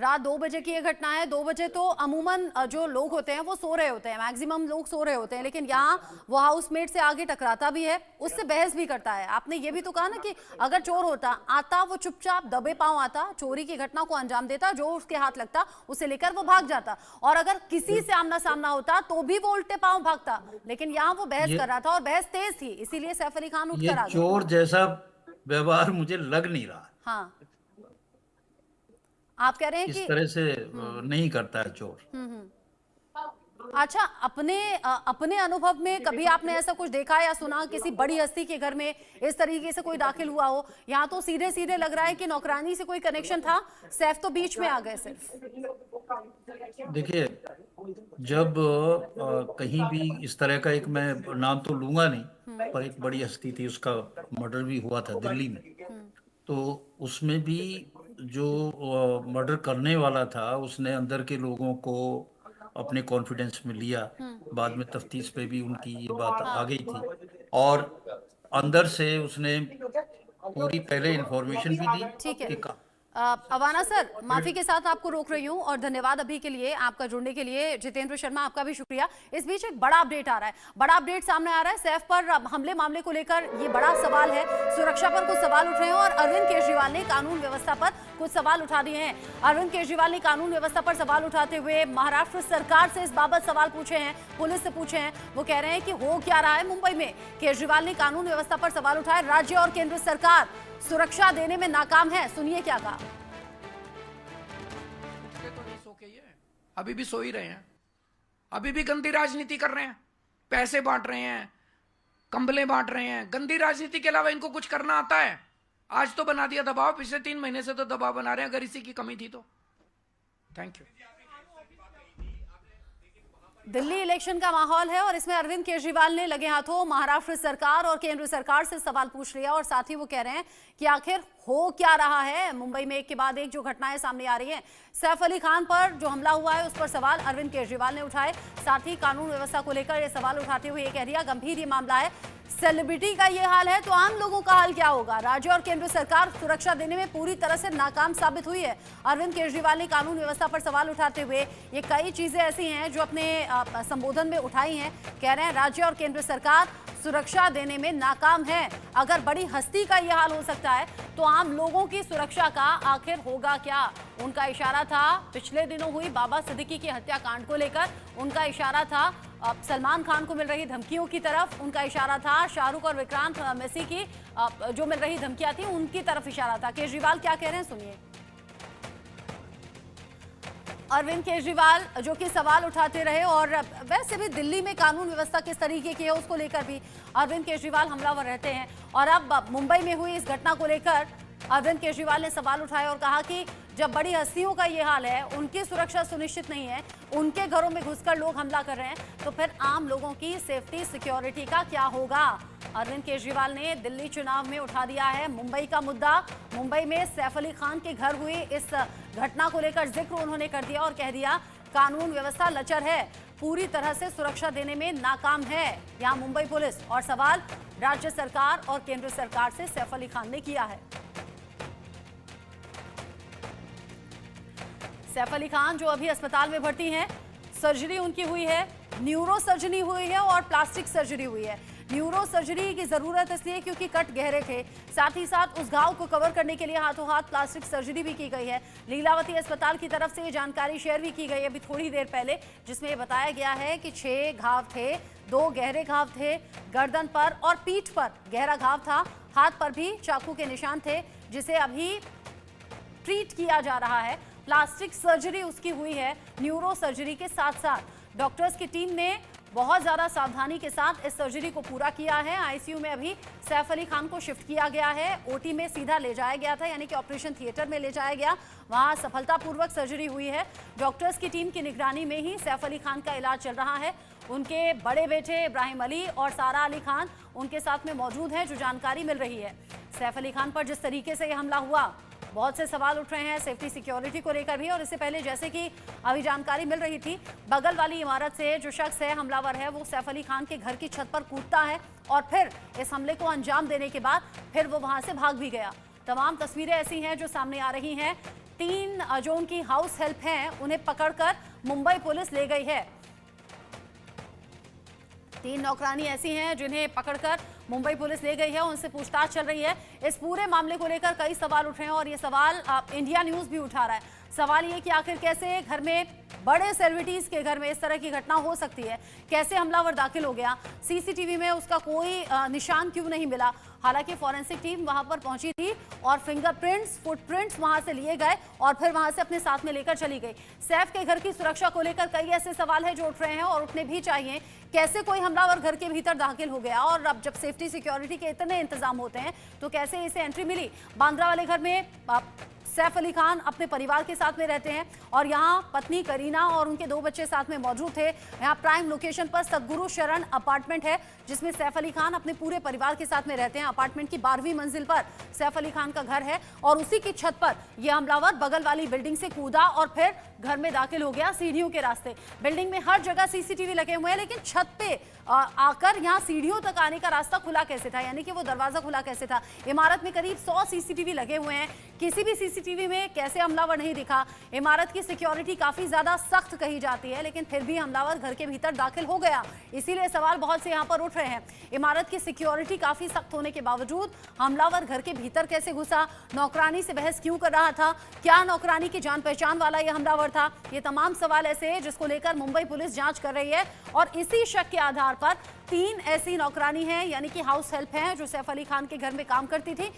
रात 2 बजे की ये घटना है। 2 बजे तो अमूमन जो लोग होते हैं वो सो रहे होते हैं, मैक्सिमम लोग सो रहे होते हैं, लेकिन यहाँ वो हाउसमेट से आगे टकराता भी है, उससे बहस भी करता है। आपने ये भी तो कहा ना कि अगर चोर होता आता, वो चुपचाप दबे पांव आता, चोरी की घटना को अंजाम देता, जो उसके हाथ लगता उसे लेकर वो भाग जाता, और अगर किसी से आमना सामना होता तो भी वो उल्टे पांव भागता। लेकिन यहाँ वो बहस कर रहा था और बहस तेज थी, इसीलिए सैफ अली खान उठकर आ गए। चोर जैसा व्यवहार मुझे लग नहीं रहा। हाँ, आप कह रहे हैं इस कि तरह से नहीं करता है चोर। अच्छा, अपने अनुभव में कभी आपने ऐसा कुछ देखा या सुना किसी बड़ी हस्ती के घर में इस तरीके से कोई दाखिल हुआ हो? यहाँ तो सीधे सीधे लग रहा है कि नौकरानी से कोई कनेक्शन था, सैफ तो बीच में आ गए सिर्फ। देखिए, जब कहीं भी इस तरह का, एक मैं नाम तो लूंगा नहीं, पर एक बड़ी हस्ती थी, उसका मर्डर भी हुआ था दिल्ली में। तो उसमें भी जो मर्डर करने वाला था, उसने अंदर के लोगों को अपने कॉन्फिडेंस में लिया। बाद में तफ्तीश पे भी उनकी ये बात आ गई थी, और अंदर से उसने पूरी पहले इंफॉर्मेशन भी दी ठीक है। कि अवाना सर, माफी के साथ आपको रोक रही हूँ और धन्यवाद अभी के लिए, आपका जुड़ने के लिए। जितेंद्र शर्मा, आपका भी शुक्रिया। इस बीच एक बड़ा अपडेट आ रहा है, बड़ा अपडेट सामने आ रहा है। सैफ पर हमले मामले को लेकर ये बड़ा सवाल है, सुरक्षा पर कुछ सवाल उठ रहे हैं और अरविंद केजरीवाल ने कानून व्यवस्था पर कुछ सवाल उठा दिए हैं। अरविंद केजरीवाल ने कानून व्यवस्था पर सवाल उठाते हुए महाराष्ट्र सरकार से इस बाबत सवाल पूछे हैं, पुलिस से पूछे हैं। वो कह रहे हैं कि हो क्या रहा है मुंबई में। केजरीवाल ने कानून व्यवस्था पर सवाल उठाए, राज्य और केंद्र सरकार सुरक्षा देने में नाकाम है। सुनिए क्या कहा। तो नहीं सो के ये अभी भी सो ही रहे हैं, अभी भी गंदी राजनीति कर रहे हैं, पैसे बांट रहे हैं, कंबलें बांट रहे हैं। गंदी राजनीति के अलावा इनको कुछ करना आता है? आज तो बना दिया दबाव, पिछले 3 महीने से तो दबाव बना रहे हैं, अगर इसी की कमी थी तो। Thank you. दिल्ली इलेक्शन का माहौल है और इसमें अरविंद केजरीवाल ने लगे हाथों महाराष्ट्र सरकार और केंद्र सरकार से सवाल पूछ लिया, और साथ ही वो कह रहे हैं कि आखिर हो क्या रहा है मुंबई में। एक के बाद एक जो घटनाएं सामने आ रही हैं, सैफ अली खान पर जो हमला हुआ है उस पर सवाल अरविंद केजरीवाल ने उठाए। साथ ही कानून व्यवस्था को लेकर ये सवाल उठाते हुए ये कह दिया, गंभीर ये मामला है, सेलिब्रिटी का ये हाल है तो आम लोगों का हाल क्या होगा। राज्य और केंद्र सरकार सुरक्षा देने में पूरी तरह से नाकाम साबित हुई है। अरविंद केजरीवाल ने कानून व्यवस्था पर सवाल उठाते हुए ये कई चीजें ऐसी हैं जो अपने संबोधन में उठाई हैं। कह रहे हैं राज्य और केंद्र सरकार सुरक्षा देने में नाकाम है। अगर बड़ी हस्ती का यह हाल हो सकता है तो आम लोगों की सुरक्षा का आखिर होगा क्या। उनका इशारा था पिछले दिनों हुई बाबा सिद्दीकी की हत्याकांड को लेकर, उनका इशारा था सलमान खान को मिल रही धमकियों की तरफ, उनका इशारा था शाहरुख और विक्रांत मेसी की जो मिल रही धमकियां थी उनकी तरफ इशारा था। केजरीवाल क्या कह रहे हैं सुनिए। अरविंद केजरीवाल जो कि सवाल उठाते रहे, और वैसे भी दिल्ली में कानून व्यवस्था किस तरीके की है उसको लेकर भी अरविंद केजरीवाल हमलावर रहते हैं। और अब मुंबई में हुई इस घटना को लेकर अरविंद केजरीवाल ने सवाल उठाए और कहा कि जब बड़ी हस्तियों का ये हाल है, उनकी सुरक्षा सुनिश्चित नहीं है, उनके घरों में घुसकर लोग हमला कर रहे हैं, तो फिर आम लोगों की सेफ्टी सिक्योरिटी का क्या होगा। अरविंद केजरीवाल ने दिल्ली चुनाव में उठा दिया है मुंबई का मुद्दा। मुंबई में सैफ अली खान के घर हुई इस घटना को लेकर जिक्र उन्होंने कर दिया और कह दिया कानून व्यवस्था लचर है, पूरी तरह से सुरक्षा देने में नाकाम है यहाँ मुंबई पुलिस। और सवाल राज्य सरकार और केंद्र सरकार से सैफ अली खान ने किया है। सैफ अली खान जो अभी अस्पताल में भर्ती हैं, सर्जरी उनकी हुई है, न्यूरो सर्जरी हुई है और प्लास्टिक सर्जरी हुई है। न्यूरो सर्जरी की जरूरत इसलिए क्योंकि कट गहरे थे, साथ ही साथ उस घाव को कवर करने के लिए हाथों हाथ प्लास्टिक सर्जरी भी की गई है। लीलावती अस्पताल की तरफ से ये जानकारी शेयर भी की गई अभी थोड़ी देर पहले, जिसमें बताया गया है कि 6 घाव थे, 2 गहरे घाव थे, गर्दन पर और पीठ पर गहरा घाव था, हाथ पर भी चाकू के निशान थे, जिसे अभी ट्रीट किया जा रहा है। प्लास्टिक सर्जरी उसकी हुई है। न्यूरो सर्जरी के साथ साथ डॉक्टर्स की टीम ने बहुत ज्यादा सावधानी के साथ इस सर्जरी को पूरा किया है। आईसीयू में अभी सैफ अली खान को शिफ्ट किया गया है, ओटी में सीधा ले जाया गया था, यानी कि ऑपरेशन थिएटर में ले जाया गया, वहां सफलतापूर्वक सर्जरी हुई है। डॉक्टर्स की टीम की निगरानी में ही सैफ अली खान का इलाज चल रहा है। उनके बड़े बेटे इब्राहिम अली और सारा अली खान उनके साथ में मौजूद हैं, जो जानकारी मिल रही है। सैफ अली खान पर जिस तरीके से यह हमला हुआ, बहुत से सवाल उठ रहे हैं सेफ्टी सिक्योरिटी को लेकर भी। और इससे पहले जैसे कि अभी जानकारी मिल रही थी, बगल वाली इमारत से जो शख्स है हमलावर है, वो सैफ अली खान के घर की छत पर कूदता है और फिर इस हमले को अंजाम देने के बाद फिर वो वहां से भाग भी गया। तमाम तस्वीरें ऐसी हैं जो सामने आ रही हैं। 3 जो उनकी हाउस हेल्प हैं उन्हें पकड़कर मुंबई पुलिस ले गई है। 3 नौकरानी ऐसी हैं जिन्हें पकड़कर मुंबई पुलिस ले गई है, उनसे पूछताछ चल रही है। इस पूरे मामले को लेकर कई सवाल उठ रहे हैं और ये सवाल इंडिया न्यूज भी उठा रहा है। सवाल ये कि आखिर कैसे घर में, बड़े सेलिब्रिटीज के घर में इस तरह की घटना हो सकती है, कैसे हमलावर दाखिल हो गया, सीसीटीवी में उसका कोई निशान क्यों नहीं मिला। हालांकि फॉरेंसिक टीम वहां पर पहुंची थी और फिंगरप्रिंट्स, फुटप्रिंट्स वहां से लिए गए और फिर वहां से अपने साथ में लेकर चली गई। सैफ के घर की सुरक्षा को लेकर कई ऐसे सवाल हैं जो उठ रहे हैं और उठने भी चाहिए। कैसे कोई हमलावर घर के भीतर दाखिल हो गया, और अब जब सेफ्टी सिक्योरिटी के इतने इंतजाम होते हैं तो कैसे इसे एंट्री मिली। बांद्रा वाले घर में सैफ अली खान अपने परिवार के साथ में रहते हैं और यहाँ पत्नी करीना और उनके 2 बच्चे साथ में मौजूद थे। यहाँ प्राइम लोकेशन पर सतगुरु शरण अपार्टमेंट है जिसमें सैफ अली खान अपने पूरे परिवार के साथ में रहते हैं। अपार्टमेंट की 12वीं मंजिल पर सैफ अली खान का घर है और उसी की छत पर यह हमलावर बगल वाली बिल्डिंग से कूदा और फिर घर में दाखिल हो गया सीढ़ियों के रास्ते। बिल्डिंग में हर जगह सीसीटीवी लगे हुए हैं, लेकिन छत पे आकर यहाँ सीढ़ियों तक आने का रास्ता खुला कैसे था, यानी कि वो दरवाजा खुला कैसे था। इमारत में करीब 100 सीसीटीवी लगे हुए हैं, किसी भी सीसीटीवी में कैसे हमलावर नहीं दिखा। इमारत की सिक्योरिटी काफी ज्यादा सख्त कही जाती है, लेकिन फिर भी हमलावर घर के भीतर दाखिल हो गया। इसीलिए सवाल बहुत से यहाँ पर उठ रहे हैं। इमारत की सिक्योरिटी काफी सख्त होने के बावजूद हमलावर घर के भीतर कैसे घुसा, नौकरानी से बहस क्यों कर रहा था, क्या नौकरानी की जान पहचान वाला यह हमलावर था। ये तमाम सवाल ऐसे हैं जिसको लेकर मुंबई पुलिस जांच कर रही है और इसी शक के आधार पर 3 ऐसी नौकरानी हैं, यानी कि हाउस हेल्प हैं, जो सैफ अली खान के घर में काम करती थी।